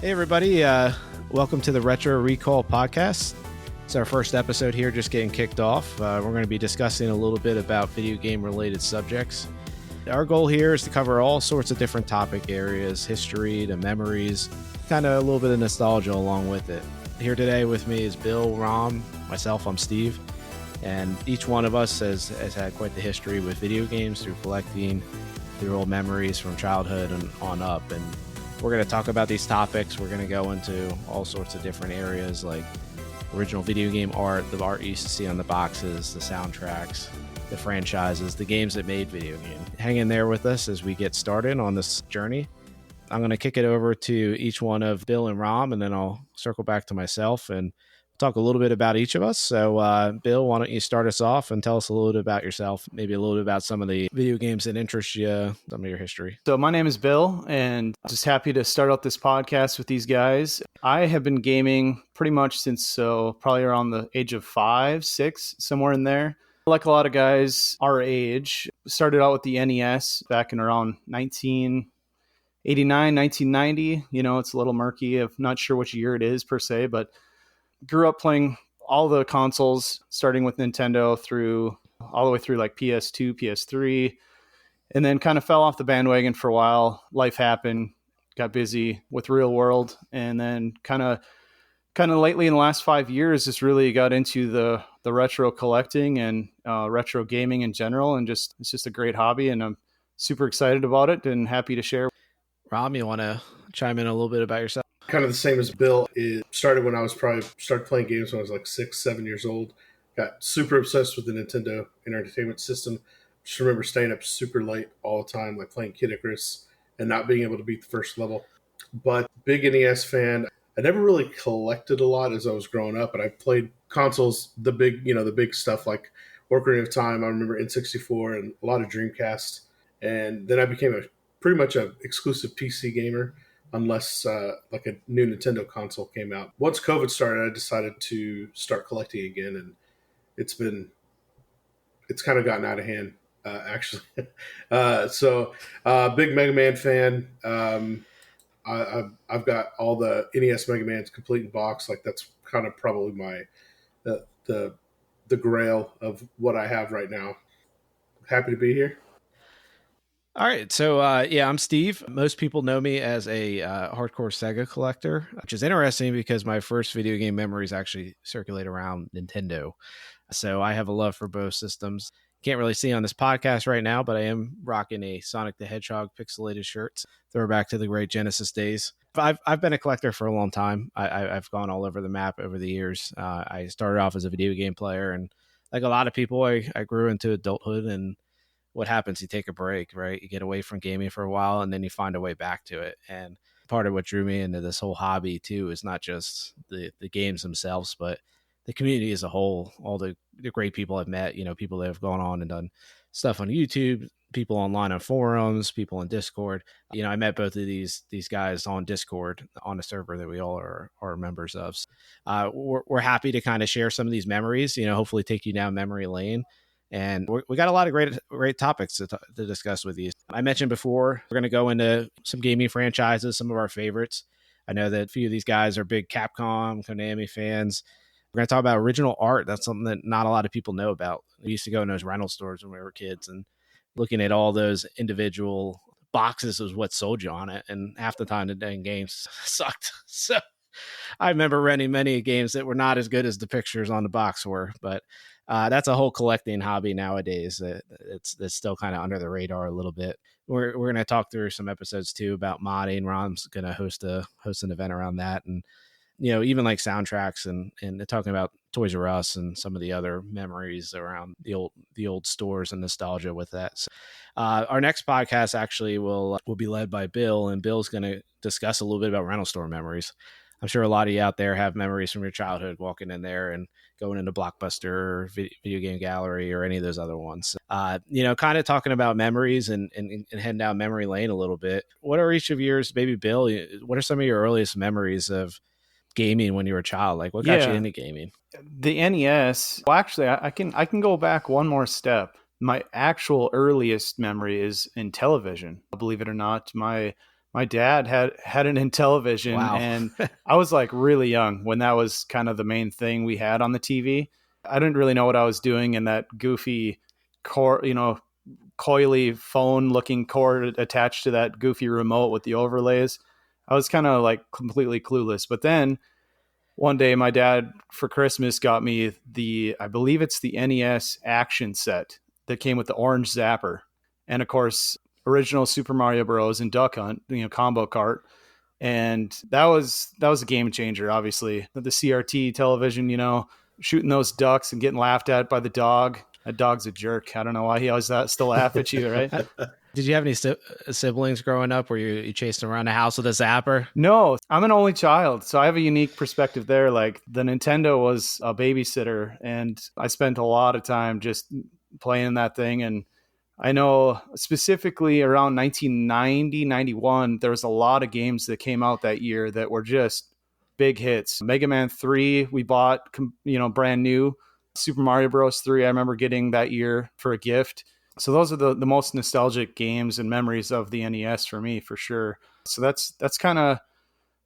Hey everybody, welcome to the Retro Recall podcast. It's our first episode here, just getting kicked off. We're going to be discussing a little bit about video game related subjects. Our goal here is to cover all sorts of different topic areas, history to memories, kind of a little bit of nostalgia along with it. Here today with me is Bill, Rom, myself, I'm Steve, and each one of us has had quite the history with video games through collecting, through old memories from childhood and on up. And we're going to talk about these topics. We're going to go into all sorts of different areas like original video game art, the art you used to see on the boxes, the soundtracks, the franchises, the games that made video games. Hang in there with us as we get started on this journey. I'm going to kick it over to each one of Bill and Rom, and then I'll circle back to myself and talk a little bit about each of us. So, Bill, why don't you start us off and tell us a little bit about yourself, maybe a little bit about some of the video games that interest you, some of your history. So my name is Bill, and just happy to start out this podcast with these guys. I have been gaming pretty much since probably around the age of 5, 6, somewhere in there. Like a lot of guys our age, started out with the NES back in around 1989, 1990. You know, it's a little murky. I'm not sure which year it is per se, but grew up playing all the consoles, starting with Nintendo all the way through like PS2, PS3, and then kind of fell off the bandwagon for a while. Life happened, got busy with real world, and then kind of lately in the last 5 years, just really got into the retro collecting and retro gaming in general, and it's just a great hobby, and I'm super excited about it and happy to share. Rom, you want to chime in a little bit about yourself? Kind of the same as Bill. It started when I was started playing games when I was like 6, 7 years old. Got super obsessed with the Nintendo Entertainment System. Just remember staying up super late all the time, like playing Kid Icarus and not being able to beat the first level. But big NES fan. I never really collected a lot as I was growing up, but I played consoles, the big stuff like Ocarina of Time. I remember N64 and a lot of Dreamcast. And then I became pretty much an exclusive PC gamer, unless like a new Nintendo console came out. Once COVID started, I decided to start collecting again, and it's kind of gotten out of hand, actually. So big Mega Man fan. I've got all the NES Mega Mans complete in box. Like that's kind of probably my the grail of what I have right now. Happy to be here. All right. So, I'm Steve. Most people know me as a hardcore Sega collector, which is interesting because my first video game memories actually circulate around Nintendo. So I have a love for both systems. Can't really see on this podcast right now, but I am rocking a Sonic the Hedgehog pixelated shirt. Throwback to the great Genesis days. I've been a collector for a long time. I've gone all over the map over the years. I started off as a video game player, and like a lot of people, I grew into adulthood, and what happens, you take a break, right? You get away from gaming for a while and then you find a way back to it. And part of what drew me into this whole hobby too is not just the games themselves, but the community as a whole, all the great people I've met, people that have gone on and done stuff on YouTube, people online on forums, people on Discord. I met both of these guys on Discord on a server that we all are members of. We're happy to kind of share some of these memories, hopefully take you down memory lane. And we got a lot of great topics to discuss with you. I mentioned before, we're going to go into some gaming franchises, some of our favorites. I know that a few of these guys are big Capcom, Konami fans. We're going to talk about original art. That's something that not a lot of people know about. We used to go in those rental stores when we were kids, and looking at all those individual boxes was what sold you on it. And half the time the dang games sucked. So I remember renting many games that were not as good as the pictures on the box were, but that's a whole collecting hobby nowadays. It's still kind of under the radar a little bit. We're going to talk through some episodes too about modding. Rom's going to host an event around that, and even like soundtracks and talking about Toys R Us and some of the other memories around the old stores and nostalgia with that. So, our next podcast actually will be led by Bill, and Bill's going to discuss a little bit about rental store memories. I'm sure a lot of you out there have memories from your childhood walking in there and going into Blockbuster or Video Game Gallery or any of those other ones. Kind of talking about memories and heading down memory lane a little bit. What are each of yours, maybe Bill, what are some of your earliest memories of gaming when you were a child? Like what got you into gaming? The NES. Well, actually, I can go back one more step. My actual earliest memory is in television. Believe it or not, my My dad had an Intellivision, Wow. and I was like really young when that was kind of the main thing we had on the TV. I didn't really know what I was doing in that goofy core, coily phone looking cord attached to that goofy remote with the overlays. I was kind of like completely clueless. But then one day my dad for Christmas got me I believe it's the NES action set that came with the orange zapper. And of course, original Super Mario Bros. And Duck Hunt, combo cart. And that was a game changer, obviously. The CRT television, shooting those ducks and getting laughed at by the dog. That dog's a jerk. I don't know why he always still laugh at you, right? Did you have any siblings growing up where you chased around the house with a zapper? No, I'm an only child, so I have a unique perspective there. Like the Nintendo was a babysitter, and I spent a lot of time just playing that thing. And I know specifically around 1990, 91, there was a lot of games that came out that year that were just big hits. Mega Man 3, we bought, brand new. Super Mario Bros. 3, I remember getting that year for a gift. So those are the most nostalgic games and memories of the NES for me, for sure. So that's kind of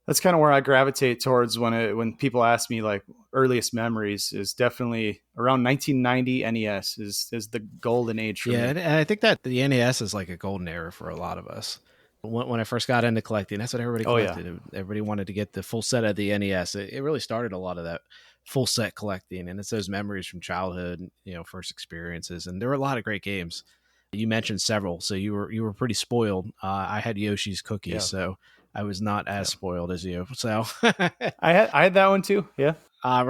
where I gravitate towards when people ask me like earliest memories is definitely around 1990. NES is the golden age for me. Yeah, and I think that the NES is like a golden era for a lot of us. When I first got into collecting, that's what everybody collected. Oh, yeah. Everybody wanted to get the full set of the NES. It really started a lot of that full set collecting, and it's those memories from childhood, first experiences. And there were a lot of great games. You mentioned several, so you were pretty spoiled. I had Yoshi's Cookies, so I was not as spoiled as you. So I had that one too. Yeah. I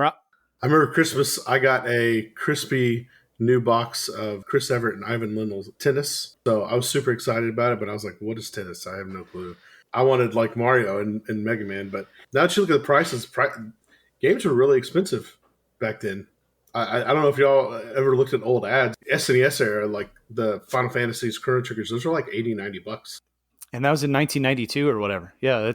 remember Christmas. I got a crispy new box of Chris Everett and Ivan Lendl's Tennis. So I was super excited about it, but I was like, what is tennis? I have no clue. I wanted like Mario and Mega Man, but now that you look at the prices, games were really expensive back then. I don't know if y'all ever looked at old ads. SNES era, like the Final Fantasies, Chrono Triggers, those were like $80-$90. And that was in 1992 or whatever. Yeah,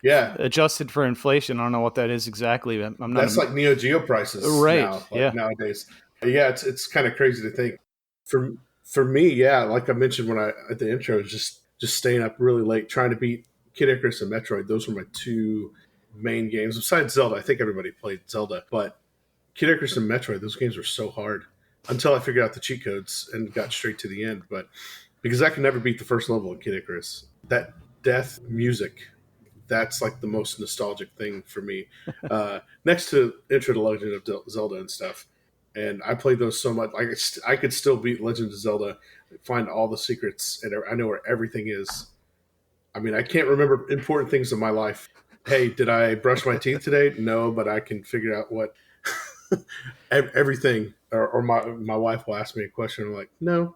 yeah. Adjusted for inflation, I don't know what that is exactly. That's like Neo Geo prices, right? Now, nowadays. Yeah, it's kind of crazy to think. For me, yeah, like I mentioned at the intro, just staying up really late trying to beat Kid Icarus and Metroid. Those were my two main games. Besides Zelda, I think everybody played Zelda, but Kid Icarus and Metroid, those games were so hard until I figured out the cheat codes and got straight to the end. But because I could never beat the first level of Kid Icarus, that death music, that's like the most nostalgic thing for me. Next to Intro to Legend of Zelda and stuff. And I played those so much. Like I could still beat Legend of Zelda, find all the secrets, and I know where everything is. I mean, I can't remember important things in my life. Hey, did I brush my teeth today? No, but I can figure out what everything. Or my wife will ask me a question. I'm like, no,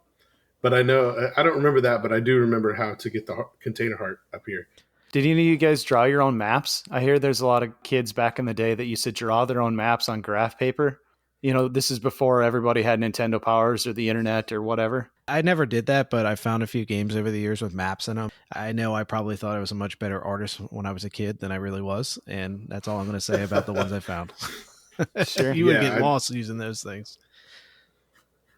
but I know I don't remember that, but I do remember how to get the container heart up here. Did any of you guys draw your own maps? I hear there's a lot of kids back in the day that used to draw their own maps on graph paper. This is before everybody had Nintendo Powers or the internet or whatever. I never did that, but I found a few games over the years with maps in them. I know I probably thought I was a much better artist when I was a kid than I really was, and that's all I'm going to say about the ones I found. Sure. You would get lost using those things.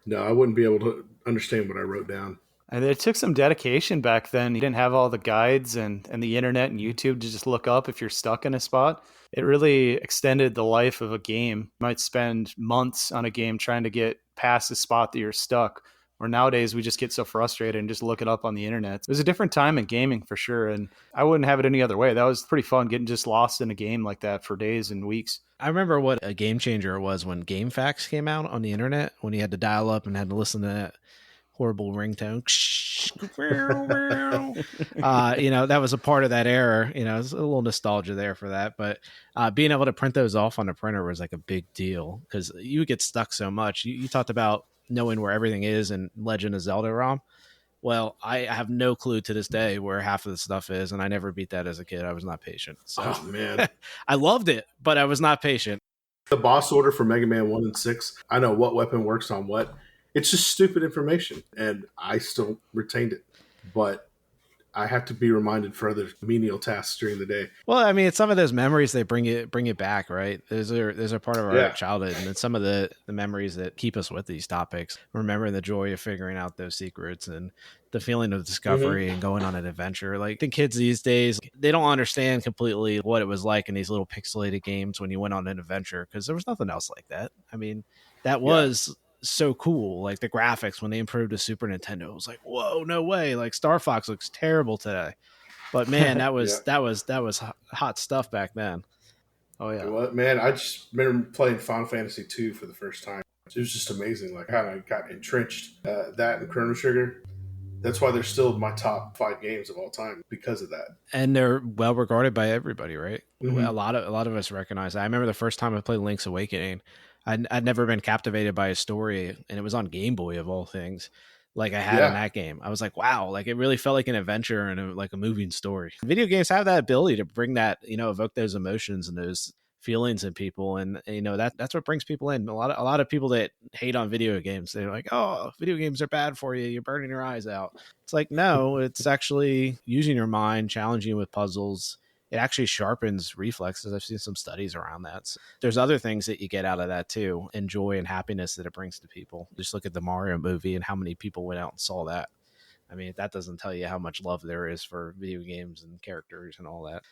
No, I wouldn't be able to understand what I wrote down. And it took some dedication back then. You didn't have all the guides and the internet and YouTube to just look up if you're stuck in a spot. It really extended the life of a game. You might spend months on a game trying to get past the spot that you're stuck. Or nowadays, we just get so frustrated and just look it up on the internet. It was a different time in gaming for sure. And I wouldn't have it any other way. That was pretty fun, getting just lost in a game like that for days and weeks. I remember what a game changer it was when GameFAQs came out on the internet, when you had to dial up and had to listen to that horrible ringtone. That was a part of that era. There's a little nostalgia there for that. But being able to print those off on the printer was like a big deal because you would get stuck so much. You talked about knowing where everything is in Legend of Zelda ROM. Well, I have no clue to this day where half of the stuff is, and I never beat that as a kid. I was not patient. So. Oh, man. I loved it, but I was not patient. The boss order for Mega Man 1 and 6, I know what weapon works on what. It's just stupid information, and I still retained it. But I have to be reminded for other menial tasks during the day. Well, I mean, it's some of those memories they bring it back, right? Those are part of our Yeah. childhood, and it's some of the memories that keep us with these topics. Remembering the joy of figuring out those secrets and the feeling of discovery and going on an adventure. Like the kids these days, they don't understand completely what it was like in these little pixelated games when you went on an adventure, because there was nothing else like that. I mean, that was so cool. Like the graphics when they improved the Super Nintendo, it was like, whoa, no way. Like Star Fox looks terrible today. But man, that was hot stuff back then. Oh yeah. What, man, I just remember playing Final Fantasy 2 for the first time. It was just amazing, like how I got entrenched. That and Chrono Trigger. That's why they're still my top 5 games of all time, because of that. And they're well regarded by everybody, right? Mhm. A lot of us recognize that. I remember the first time I played Link's Awakening, I'd never been captivated by a story, and it was on Game Boy of all things. Like I had in that game, I was like, wow, like it really felt like an adventure and like a moving story. Video games have that ability to bring that, evoke those emotions and those feelings in people, and that's what brings people in. A lot of people that hate on video games, they're like, oh, video games are bad for you, you're burning your eyes out. It's like, no, it's actually using your mind, challenging you with puzzles. It actually sharpens reflexes. I've seen some studies around that. So there's other things that you get out of that too, and joy and happiness that it brings to people. Just look at the Mario movie and how many people went out and saw that. I mean, that doesn't tell you how much love there is for video games and characters and all that.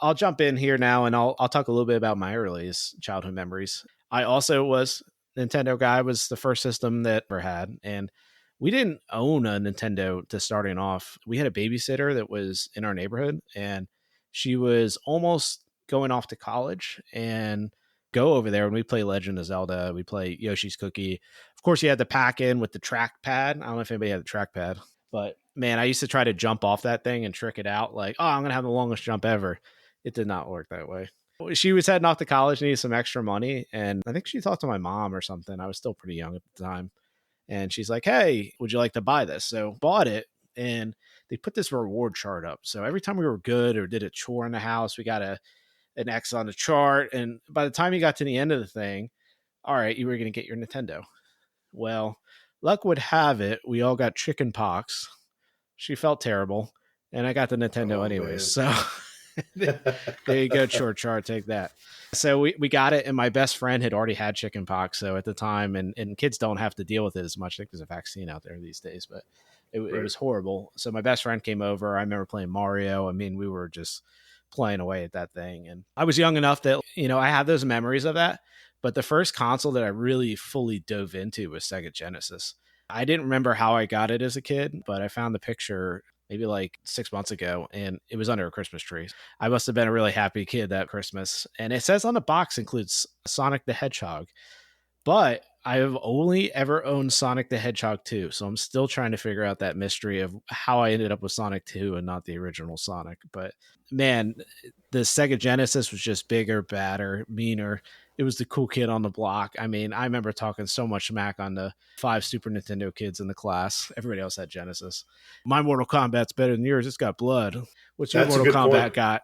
I'll jump in here now and I'll talk a little bit about my earliest childhood memories. I also was Nintendo guy. Was the first system that I ever had, and we didn't own a Nintendo to starting off. We had a babysitter that was in our neighborhood, and she was almost going off to college and go over there and we play Legend of Zelda. We play Yoshi's Cookie. Of course, you had the pack in with the trackpad. I don't know if anybody had the trackpad, but man, I used to try to jump off that thing and trick it out like, oh, I'm going to have the longest jump ever. It did not work that way. She was heading off to college, needed some extra money. And I think she talked to my mom or something. I was still pretty young at the time. And she's like, hey, would you like to buy this? So bought it. And they put this reward chart up. So every time we were good or did a chore in the house, we got an X on the chart. And by the time you got to the end of the thing, all right, you were going to get your Nintendo. Well, luck would have it, we all got chicken pox. She felt terrible. And I got the Nintendo anyways. Man. So there you go, short chart, take that. So we got it, and my best friend had already had chicken pox. So at the time, and kids don't have to deal with it as much. I think there's a vaccine out there these days, but it was horrible. So my best friend came over. I remember playing Mario. I mean, we were just playing away at that thing. And I was young enough that, I had those memories of that. But the first console that I really fully dove into was Sega Genesis. I didn't remember how I got it as a kid, but I found the picture maybe like 6 months ago, and it was under a Christmas tree. I must have been a really happy kid that Christmas. And it says on the box includes Sonic the Hedgehog, but I have only ever owned Sonic the Hedgehog 2. So I'm still trying to figure out that mystery of how I ended up with Sonic 2 and not the original Sonic. But man, the Sega Genesis was just bigger, badder, meaner. It was the cool kid on the block. I mean, I remember talking so much smack on the 5 Super Nintendo kids in the class. Everybody else had Genesis. My Mortal Kombat's better than yours. It's got blood. What's your Mortal Kombat got?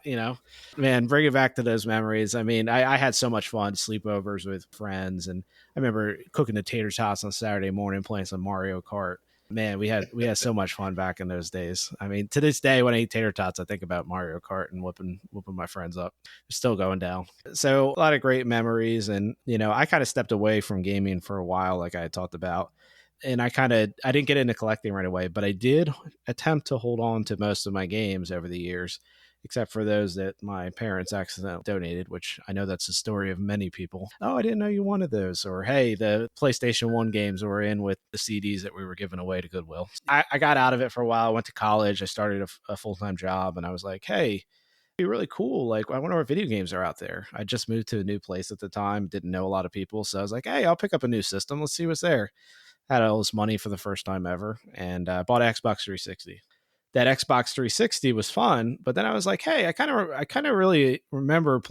Man, bring it back to those memories. I mean, I had so much fun, sleepovers with friends. And I remember cooking the Tater's house on Saturday morning, playing some Mario Kart. Man, we had so much fun back in those days. I mean, to this day, when I eat tater tots, I think about Mario Kart and whooping my friends up. It's still going down. So a lot of great memories. And, I kind of stepped away from gaming for a while, like I had talked about. And I didn't get into collecting right away, but I did attempt to hold on to most of my games over the years, except for those that my parents accidentally donated, which I know that's the story of many people. Oh, I didn't know you wanted those. Or, hey, the PlayStation 1 games were in with the CDs that we were giving away to Goodwill. I got out of it for a while. I went to college. I started a full-time job, and I was like, hey, it'd be really cool. Like, I wonder what video games are out there. I just moved to a new place at the time, didn't know a lot of people. So I was like, hey, I'll pick up a new system. Let's see what's there. Had all this money for the first time ever, and bought an Xbox 360. That Xbox 360 was fun, but then I was like, hey, I kind of really remember,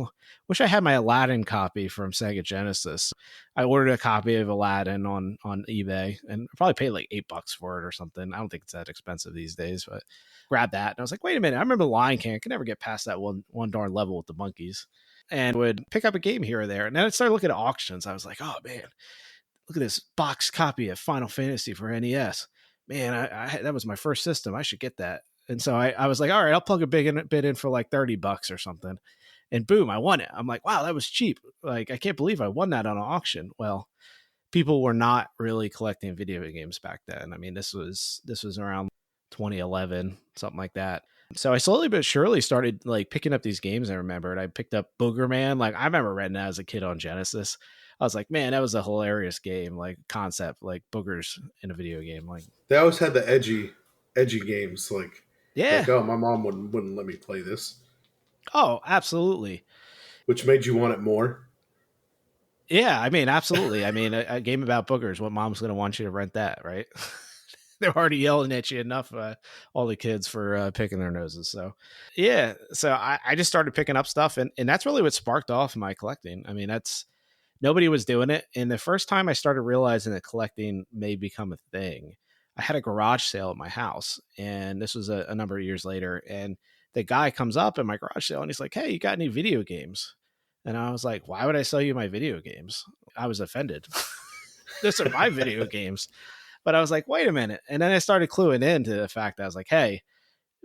wish I had my Aladdin copy from Sega Genesis. I ordered a copy of Aladdin on eBay and probably paid like $8 for it or something. I don't think it's that expensive these days, but grabbed that. And I was like, wait a minute, I remember Lion King. I could never get past that one darn level with the monkeys, and would pick up a game here or there. And then I started looking at auctions. I was like, oh man, look at this box copy of Final Fantasy for NES. Man, I that was my first system. I should get that. And so I was like, all right, I'll plug a bid in for like $30 or something. And boom, I won it. I'm like, wow, that was cheap. Like, I can't believe I won that on an auction. Well, people were not really collecting video games back then. I mean, this was around 2011, something like that. So I slowly but surely started like picking up these games. I remembered I picked up Booger Man. Like, I remember renting that as a kid on Genesis. I was like, man, that was a hilarious game, like concept, like boogers in a video game. Like, They always had the edgy games. yeah. Oh, my mom wouldn't let me play this, Oh, absolutely. which made you want it more. Yeah, I mean, absolutely. I mean, a game about boogers. What mom's going to want you to rent that, right? They're already yelling at you enough, all the kids for picking their noses. So, yeah. So I just started picking up stuff, and that's really what sparked off my collecting. I mean, nobody was doing it. And the first time I started realizing that collecting may become a thing, I had a garage sale at my house, and this was a number of years later. And the guy comes up at my garage sale, and he's like, "Hey, you got any video games?" And I was like, "Why would I sell you my video games?" I was offended. Those are my video games. But I was like, wait a minute. And then I started cluing into the fact that I was like, hey,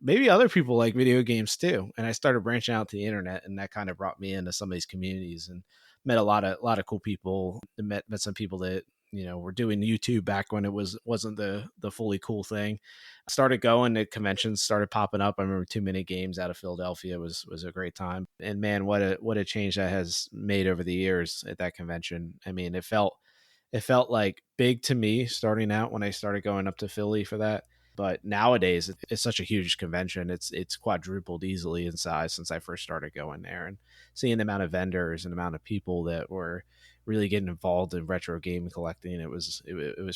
maybe other people like video games too. And I started branching out to the internet, and that kind of brought me into some of these communities and met a lot of cool people. Met some people that, were doing YouTube back when it wasn't the fully cool thing. I started going to conventions, started popping up. I remember Too Many Games out of Philadelphia was a great time. And man, what a change that has made over the years at that convention. I mean, it felt like big to me starting out when I started going up to Philly for that. But nowadays it's such a huge convention. It's quadrupled easily in size since I first started going there, and seeing the amount of vendors and the amount of people that were really getting involved in retro game collecting. It was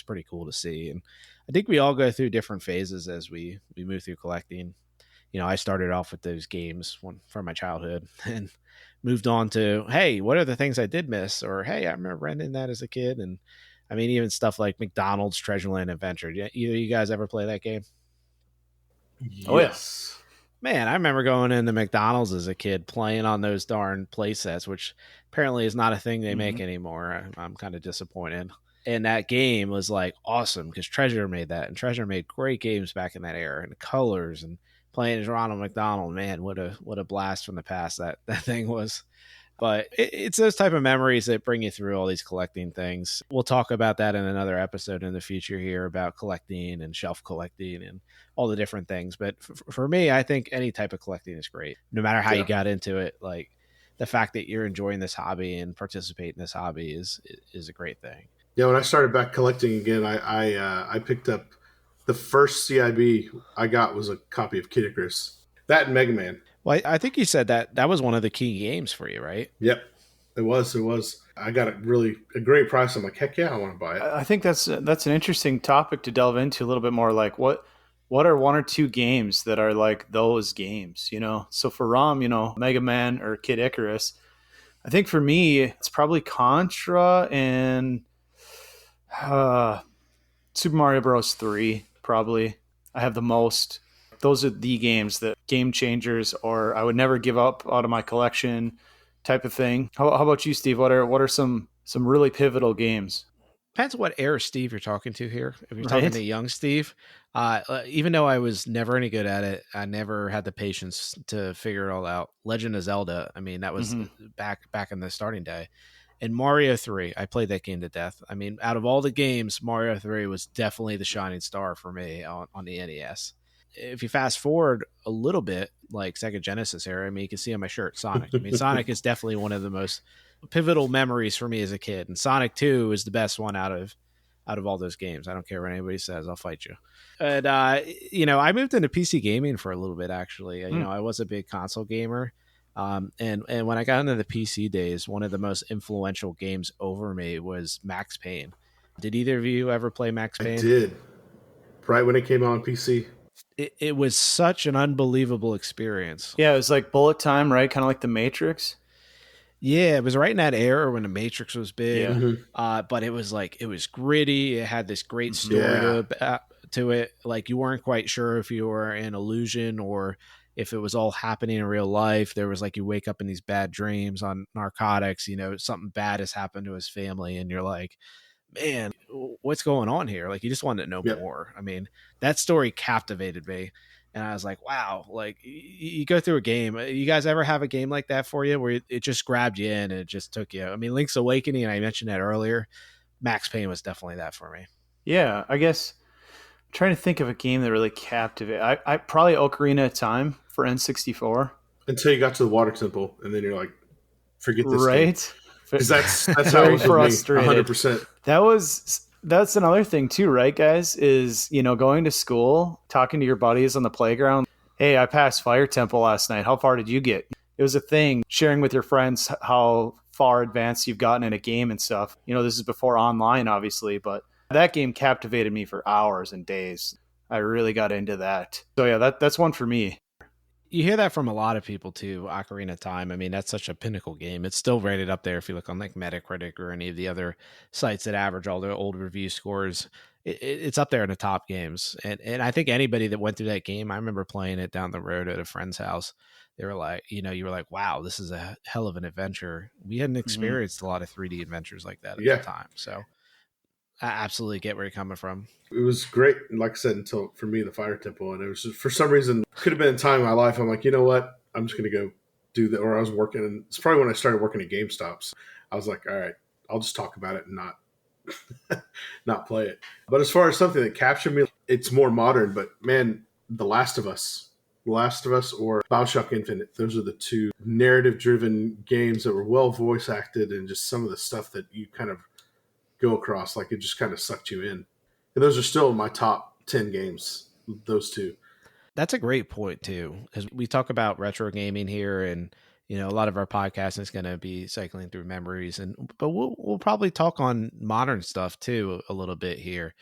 pretty cool to see. And I think we all go through different phases as we move through collecting. I started off with those games from my childhood and moved on to, hey, what are the things I did miss? Or, hey, I remember renting that as a kid. And I mean, even stuff like McDonald's Treasureland Adventure. Either you guys ever play that game? Oh, Yes. Man, I remember going into McDonald's as a kid playing on those darn play sets, which apparently is not a thing they make anymore. I'm kind of disappointed. And that game was like awesome because Treasure made that, and Treasure made great games back in that era, and the colors and playing as Ronald McDonald. Man, what a blast from the past that thing was. But it's those type of memories that bring you through all these collecting things. We'll talk about that in another episode in the future here about collecting and shelf collecting and all the different things. But for me, I think any type of collecting is great, no matter how you got into it. Like, the fact that you're enjoying this hobby and participate in this hobby is a great thing. Yeah, when I started back collecting again, I picked up the first CIB I got was a copy of Kid Icarus. That and Mega Man. Well, I think you said that was one of the key games for you, right? Yep, it was. I got a great price. I'm like, heck yeah, I want to buy it. I think that's an interesting topic to delve into a little bit more. Like, what are one or two games that are like those games? So for Rom, Mega Man or Kid Icarus. I think for me, it's probably Contra and Super Mario Bros. 3. Probably, I have the most. Those are the games that game changers, or I would never give up out of my collection type of thing. How about you, Steve? What are some really pivotal games? Depends what era Steve you're talking to here. If you're talking to young Steve, even though I was never any good at it, I never had the patience to figure it all out. Legend of Zelda, I mean, that was back in the starting day. And Mario 3, I played that game to death. I mean, out of all the games, Mario 3 was definitely the shining star for me on the NES. If you fast forward a little bit, like Sega Genesis era, I mean, you can see on my shirt, Sonic. I mean, Sonic is definitely one of the most pivotal memories for me as a kid. And Sonic 2 is the best one out of all those games. I don't care what anybody says. I'll fight you. And, I moved into PC gaming for a little bit, actually. I was a big console gamer. And when I got into the PC days, one of the most influential games over me was Max Payne. Did either of you ever play Max Payne? I did. Right when it came out on PC. It was such an unbelievable experience. Yeah, it was like bullet time, right? Kind of like the Matrix. Yeah, it was right in that era when the Matrix was big. Yeah. But it was gritty. It had this great story to it. Like, you weren't quite sure if you were an illusion or if it was all happening in real life. There was you wake up in these bad dreams on narcotics, something bad has happened to his family, and you're like, man, what's going on here? Like, you just wanted to know more. I mean, that story captivated me. And I was like, wow, like you go through a game. You guys ever have a game like that for you where it just grabbed you in and it just took you? I mean, Link's Awakening, and I mentioned that earlier. Max Payne was definitely that for me. Yeah, I guess I'm trying to think of a game that really captivated. I probably Ocarina of Time for N64. Until you got to the water temple, and then you're like, forget this game. Right? Because that's how it was with me, 100%. That's another thing too, right, guys? Is, you know, going to school, talking to your buddies on the playground. Hey, I passed Fire Temple last night. How far did you get? It was a thing. Sharing with your friends how far advanced you've gotten in a game and stuff. You know, this is before online, obviously, but that game captivated me for hours and days. I really got into that. So yeah, that's one for me. You hear that from a lot of people too. Ocarina of Time. I mean, that's such a pinnacle game. It's still rated up there if you look on like Metacritic or any of the other sites that average all the old review scores. It's up there in the top games. And I think anybody that went through that game, I remember playing it down the road at a friend's house. They were like, you know, you were like, wow, this is a hell of an adventure. We hadn't experienced a lot of 3D adventures like that at the time. So I absolutely get where you're coming from. It was great, like I said, until for me the Fire Temple, and it was just, for some reason, could have been a time in my life I'm like, you know what, I'm just gonna go do that. Or I was working, and it's probably when I started working at GameStops. I was like, all right, I'll just talk about it and not play it. But as far as something that captured me, it's more modern. But man, The Last of Us or BioShock Infinite, those are the two narrative-driven games that were well voice acted, and just some of the stuff that you kind of go across, like it just kind of sucked you in. And those are still my top 10 games, those two. That's a great point too, because we talk about retro gaming here, and you know, a lot of our podcasting is going to be cycling through memories, but we'll probably talk on modern stuff too a little bit here.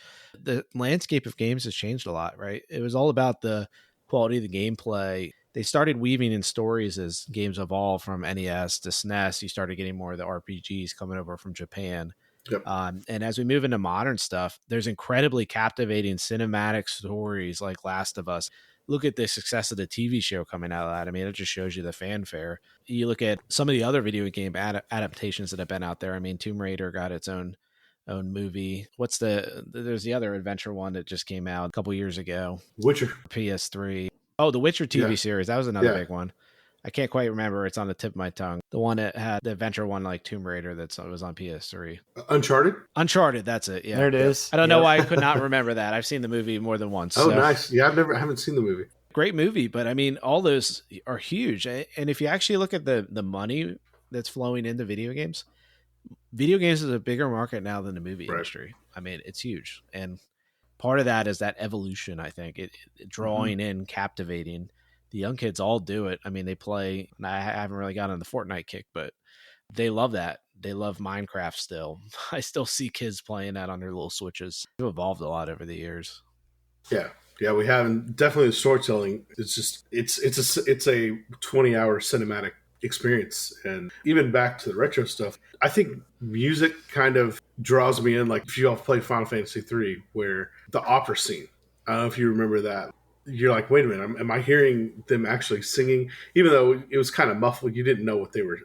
The landscape of games has changed a lot, right? It was all about the quality of the gameplay. They started weaving in stories as games evolved from NES to SNES. You started getting more of the RPGs coming over from Japan. Yep. And as we move into modern stuff, there's incredibly captivating cinematic stories like Last of Us. Look at the success of the TV show coming out of that. I mean, it just shows you the fanfare. You look at some of the other video game adaptations that have been out there. I mean, Tomb Raider got its own movie. There's the other adventure one that just came out a couple years ago. Witcher. PS3. Oh, the Witcher TV series. That was another big one. I can't quite remember. It's on the tip of my tongue. The one that had the adventure one like Tomb Raider that was on PS3. Uncharted, that's it. Yeah. There it is. I don't know why I could not remember that. I've seen the movie more than once. Oh, nice. Yeah, I haven't seen the movie. Great movie, but I mean, all those are huge. And if you actually look at the money that's flowing into video games is a bigger market now than the movie industry. I mean, it's huge. And part of that is that evolution, I think. It drawing in, captivating. The young kids all do it. I mean, they play, and I haven't really gotten on the Fortnite kick, but they love that. They love Minecraft still. I still see kids playing that on their little Switches. It's evolved a lot over the years. Yeah. Yeah, we haven't. Definitely the storytelling. It's just, it's a 20-hour cinematic experience. And even back to the retro stuff, I think music kind of draws me in. Like if you all play Final Fantasy 3, where the opera scene, I don't know if you remember that. You're like, wait a minute, am I hearing them actually singing? Even though it was kind of muffled, you didn't know what they were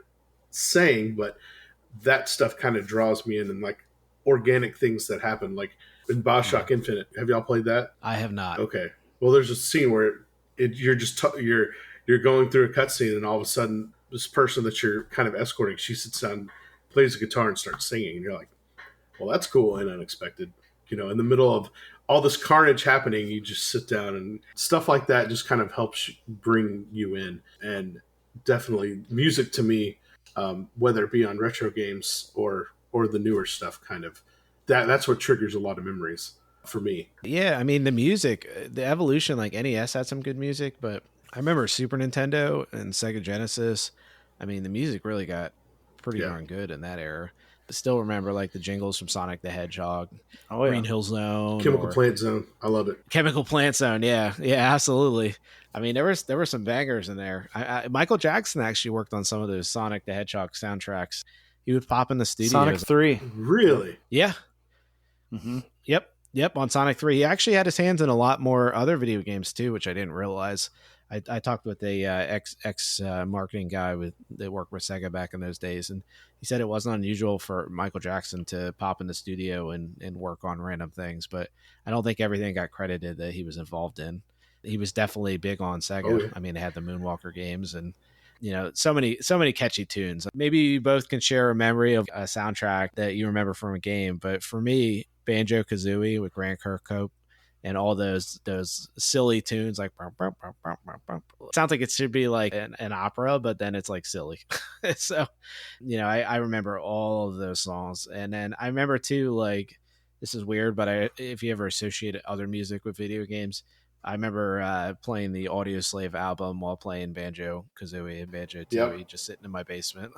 saying, but that stuff kind of draws me in, and like organic things that happen, like in BioShock Infinite. Have y'all played that? I have not. Okay. Well, there's a scene where you're just you're going through a cutscene, and all of a sudden, this person that you're kind of escorting, she sits down, plays a guitar, and starts singing, and you're like, well, that's cool and unexpected. You know, in the middle of all this carnage happening, you just sit down, and stuff like that just kind of helps bring you in. And definitely music to me, whether it be on retro games or the newer stuff, kind of that's what triggers a lot of memories for me. Yeah, I mean, the music, the evolution, like NES had some good music, but I remember Super Nintendo and Sega Genesis. I mean, the music really got pretty darn good in that era. Still remember like the jingles from Sonic the Hedgehog, Green Hill Zone, Chemical Plant Zone. I love it. Chemical Plant Zone. Yeah, absolutely. I mean, there were some bangers in there. Michael Jackson actually worked on some of those Sonic the Hedgehog soundtracks. He would pop in the studio. Sonic 3. Really? Yeah. Mm-hmm. Yep. On Sonic 3, he actually had his hands in a lot more other video games too, which I didn't realize. I talked with a ex marketing guy that worked with Sega back in those days, and he said it wasn't unusual for Michael Jackson to pop in the studio and work on random things, but I don't think everything got credited that he was involved in. He was definitely big on Sega. Oh, yeah. I mean, they had the Moonwalker games and so many catchy tunes. Maybe you both can share a memory of a soundtrack that you remember from a game, but for me, Banjo Kazooie with Grant Kirkhope and all those silly tunes like it sounds like it should be like an opera, but then it's like silly. So I remember all of those songs. And then I remember too, like, this is weird, but if you ever associate other music with video games, I remember playing the Audio Slave album while playing Banjo Kazooie and Banjo Tooie, just sitting in my basement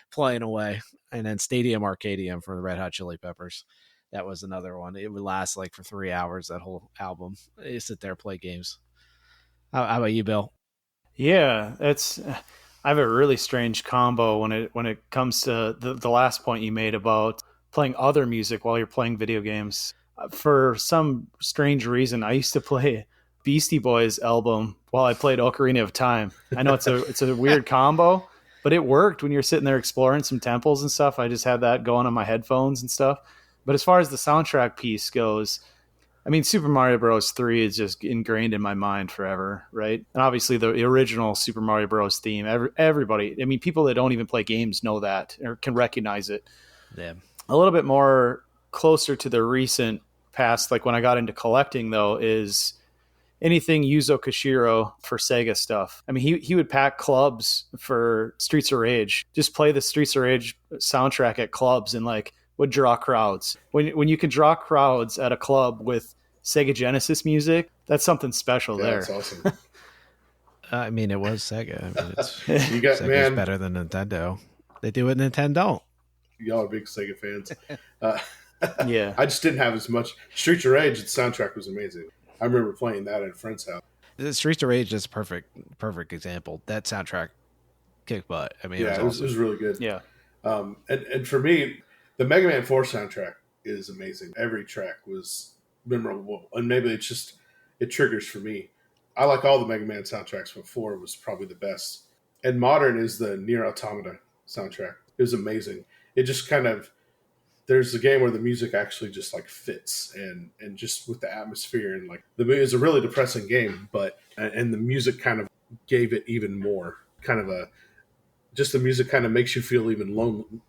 playing away. And then Stadium Arcadium for the Red Hot Chili Peppers. That was another one. It would last like for 3 hours, that whole album. You sit there, play games. How about you, Bill? Yeah, I have a really strange combo when it comes to the last point you made about playing other music while you're playing video games. For some strange reason, I used to play Beastie Boys album while I played Ocarina of Time. I know it's a weird combo, but it worked when you're sitting there exploring some temples and stuff. I just had that going on my headphones and stuff. But as far as the soundtrack piece goes, I mean, Super Mario Bros. 3 is just ingrained in my mind forever, right? And obviously the original Super Mario Bros. Theme, everybody, I mean, people that don't even play games know that or can recognize it. Yeah. A little bit more closer to the recent past, like when I got into collecting, though, is anything Yuzo Koshiro for Sega stuff. I mean, he would pack clubs for Streets of Rage, just play the Streets of Rage soundtrack at clubs and like would draw crowds. When you can draw crowds at a club with Sega Genesis music, that's something special there. That's awesome. I mean, it was Sega. I mean, Sega's better than Nintendo. They do what Nintendo don't. Y'all are big Sega fans. Yeah. I just didn't have as much. Streets of Rage, the soundtrack was amazing. I remember playing that at a friend's house. The Streets of Rage is a perfect example. That soundtrack kicked butt. I mean, it was really good. Yeah. And for me, the Mega Man 4 soundtrack is amazing. Every track was memorable, and maybe it triggers for me. I like all the Mega Man soundtracks, but 4 was probably the best. And modern is the Nier Automata soundtrack. It was amazing. It just kind of, there's a game where the music actually just like fits and just with the atmosphere, and like it's a really depressing game, and the music kind of gave it even more kind of just the music kind of makes you feel even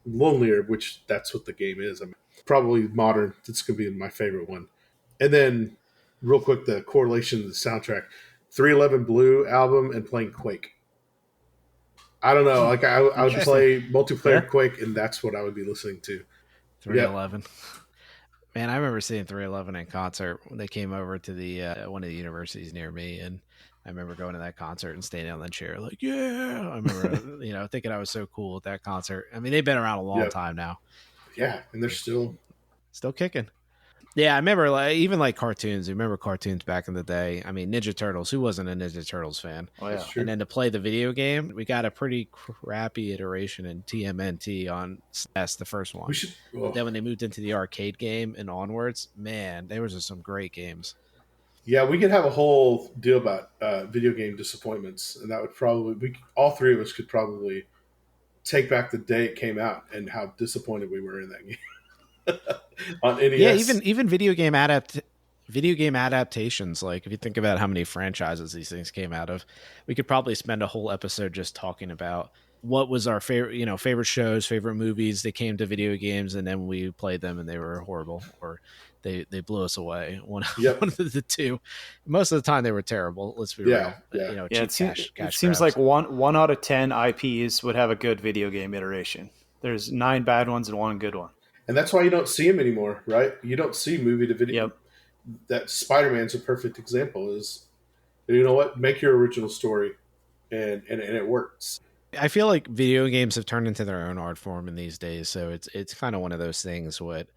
lonelier, which that's what the game is. I mean, probably modern. It's going to be my favorite one. And then real quick, the correlation to the soundtrack, 311 Blue album and playing Quake. I don't know. Like I would play multiplayer Quake, and that's what I would be listening to. 311. Yep. Man, I remember seeing 311 in concert when they came over to the one of the universities near me, and I remember going to that concert and standing on the chair like, yeah. I remember, thinking I was so cool at that concert. I mean, they've been around a long time now. Yeah, and they're still kicking. Yeah, I remember even cartoons. I remember cartoons back in the day. I mean, Ninja Turtles. Who wasn't a Ninja Turtles fan? Oh, yeah. And then to play the video game, we got a pretty crappy iteration in TMNT on SNES, the first one. But then when they moved into the arcade game and onwards, man, there was some great games. Yeah, we could have a whole deal about video game disappointments, and that would probably all three of us could probably take back the day it came out and how disappointed we were in that game. On NES. Yeah, even video game adaptations. Like if you think about how many franchises these things came out of, we could probably spend a whole episode just talking about what was our favorite shows, favorite movies that came to video games, and then we played them and they were horrible or they blew us away. One of the two. Most of the time they were terrible. Let's be real. Yeah. It seems like one out of 10 IPs would have a good video game iteration. There's 9 bad ones and 1 good one. And that's why you don't see them anymore, right? You don't see movie to video. Yep. That Spider-Man's a perfect example. Is, you know what? Make your original story, and it works. I feel like video games have turned into their own art form in these days. So it's kind of one of those things. What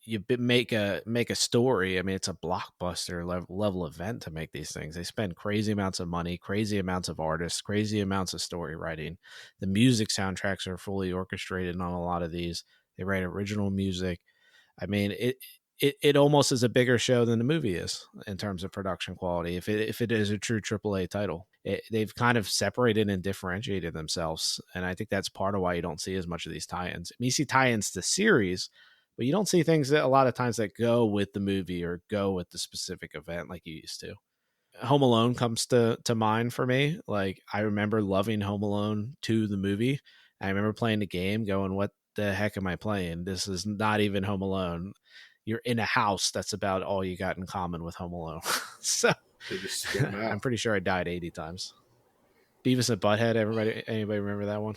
you make a story. I mean, it's a blockbuster level event to make these things. They spend crazy amounts of money, crazy amounts of artists, crazy amounts of story writing. The music soundtracks are fully orchestrated on a lot of these. They write original music. I mean, it almost is a bigger show than the movie is in terms of production quality. If it is a true AAA title, they've kind of separated and differentiated themselves. And I think that's part of why you don't see as much of these tie-ins. I mean, you see tie-ins to series, but you don't see things that a lot of times that go with the movie or go with the specific event like you used to. Home Alone comes to mind for me. Like, I remember loving Home Alone 2, the movie. I remember playing the game going, what the heck am I playing? This is not even Home Alone. You're in a house. That's about all you got in common with Home Alone. So They just spit them I'm out. pretty sure I died 80 times. Beavis and Butthead, anybody remember that one?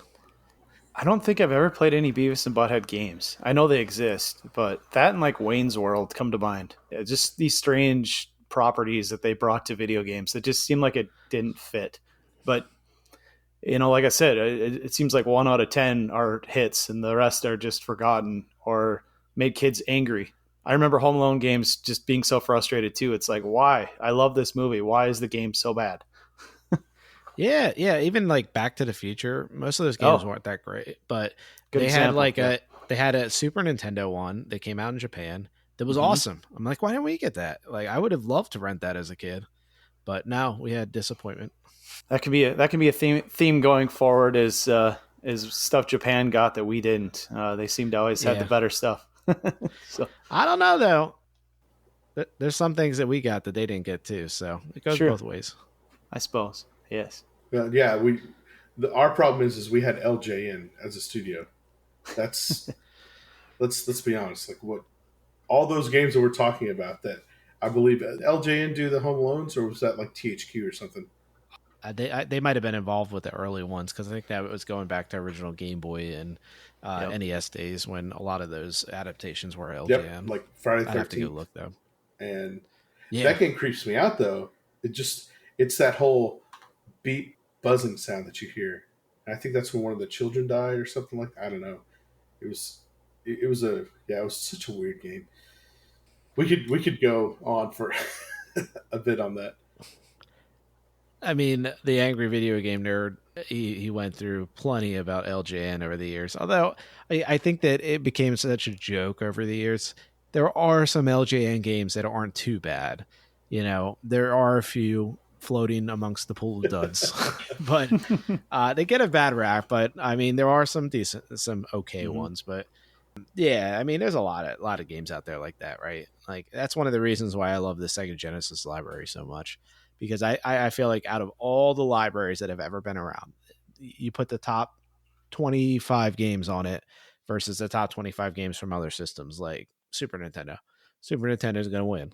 I don't think I've ever played any Beavis and Butthead games. I know they exist, but that and like Wayne's World come to mind. Just these strange properties that they brought to video games that just seemed like it didn't fit. But like I said, it seems like 1 out of 10 are hits, and the rest are just forgotten or made kids angry. I remember Home Alone games just being so frustrated too. It's like, why? I love this movie. Why is the game so bad? Yeah, yeah. Even like Back to the Future, most of those games Oh, weren't that great, but good they had example. like Yeah. they had a Super Nintendo one that came out in Japan that was Mhm. awesome. I'm like, why didn't we get that? Like, I would have loved to rent that as a kid, but no, we had disappointment. That can be a theme going forward. Is stuff Japan got that we didn't. They seem to always have the Yeah, better stuff. So I don't know though. There's some things that we got that they didn't get too, so it goes sure, both ways. I suppose. Yes. Yeah, our problem is we had LJN as a studio. That's let's be honest. Like what all those games that we're talking about that I believe LJN do the home loans, or was that like THQ or something? They might have been involved with the early ones because I think that was going back to original Game Boy and Yep. NES days when a lot of those adaptations were Yep, LJN. like Friday the I'd have to go 13th. look though. And Yeah, that game creeps me out though. It's that whole beat buzzing sound that you hear. And I think that's when one of the children died or something like that. I don't know. It was it was a yeah, it was such a weird game. We could go on for a bit on that. I mean, the angry video game nerd, he went through plenty about LJN over the years. Although I think that it became such a joke over the years. There are some LJN games that aren't too bad. You know, there are a few floating amongst the pool of duds, but they get a bad rap. But I mean, there are some decent, some okay Mhm. ones. But yeah, I mean, there's a lot of games out there like that, right? Like that's one of the reasons why I love the Sega Genesis library so much because I feel like out of all the libraries that have ever been around, you put the top 25 games on it versus the top 25 games from other systems like Super Nintendo. Super Nintendo is going to win.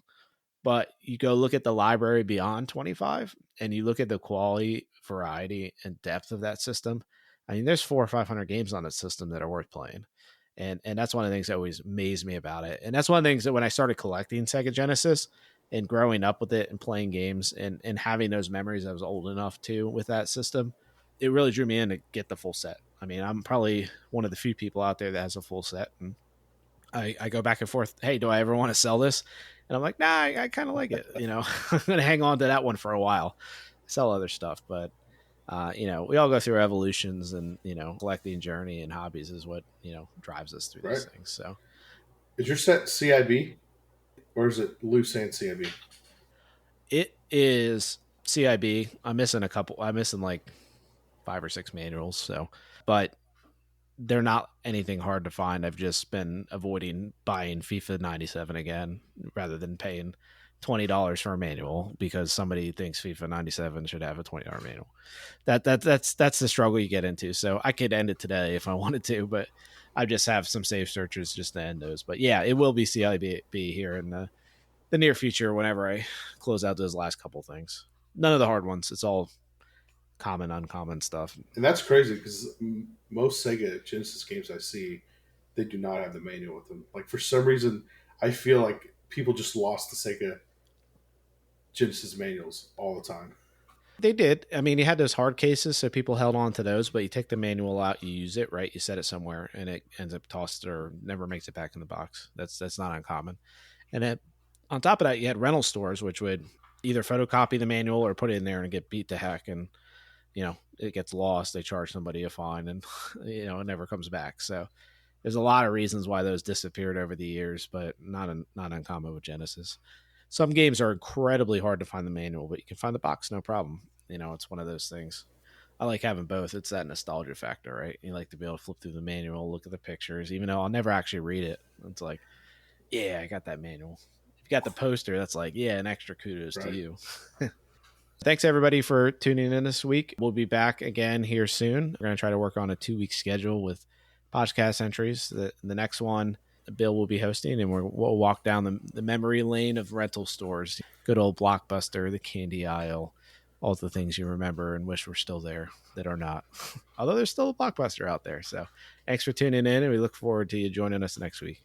But you go look at the library beyond 25 and you look at the quality, variety, and depth of that system. I mean, there's 400 or 500 games on that system that are worth playing. And that's one of the things that always amazed me about it. And that's one of the things that when I started collecting Sega Genesis and growing up with it and playing games and having those memories, I was old enough to with that system, it really drew me in to get the full set. I mean, I'm probably one of the few people out there that has a full set. And I go back and forth. Hey, do I ever want to sell this? And I'm like, nah, I kind of like it. You know, I'm going to hang on to that one for a while, sell other stuff. But, you know, we all go through evolutions and, you know, collecting journey and hobbies is what, you know, drives us through Right. these things. So Is your set CIB or is it loose and CIB? it is CIB. I'm missing a couple. I'm missing like 5 or 6 manuals. So, but they're not anything hard to find. I've just been avoiding buying FIFA 97 again rather than paying $20 for a manual because somebody thinks FIFA 97 should have a $20 manual. That's the struggle you get into. So I could end it today if I wanted to, but I just have some save searches just to end those. But yeah, it will be CIB here in the near future whenever I close out those last couple things. None of the hard ones. It's all common, uncommon stuff. And that's crazy because most Sega Genesis games I see, they do not have the manual with them. Like for some reason, I feel like people just lost the Sega Genesis manuals all the time. They did. I mean, you had those hard cases, so people held on to those, but you take the manual out, you use it, right? You set it somewhere, and it ends up tossed or never makes it back in the box. That's not uncommon. And then on top of that, you had rental stores, which would either photocopy the manual or put it in there and get beat to heck, and you know it gets lost. They charge somebody a fine, and you know it never comes back. So there's a lot of reasons why those disappeared over the years, but not uncommon with Genesis. Some games are incredibly hard to find the manual, but you can find the box no problem. You know, it's one of those things. I like having both. It's that nostalgia factor, right? You like to be able to flip through the manual, look at the pictures, even though I'll never actually read it. It's like, yeah, I got that manual. If you got the poster, that's like, yeah, an extra kudos to Right. you. Thanks everybody for tuning in this week. We'll be back again here soon. We're going to try to work on a 2-week schedule with podcast entries. The next one, Bill will be hosting, and we'll walk down the memory lane of rental stores. Good old Blockbuster, the candy aisle, all the things you remember and wish were still there that are not. Although there's still a Blockbuster out there. So thanks for tuning in, and we look forward to you joining us next week.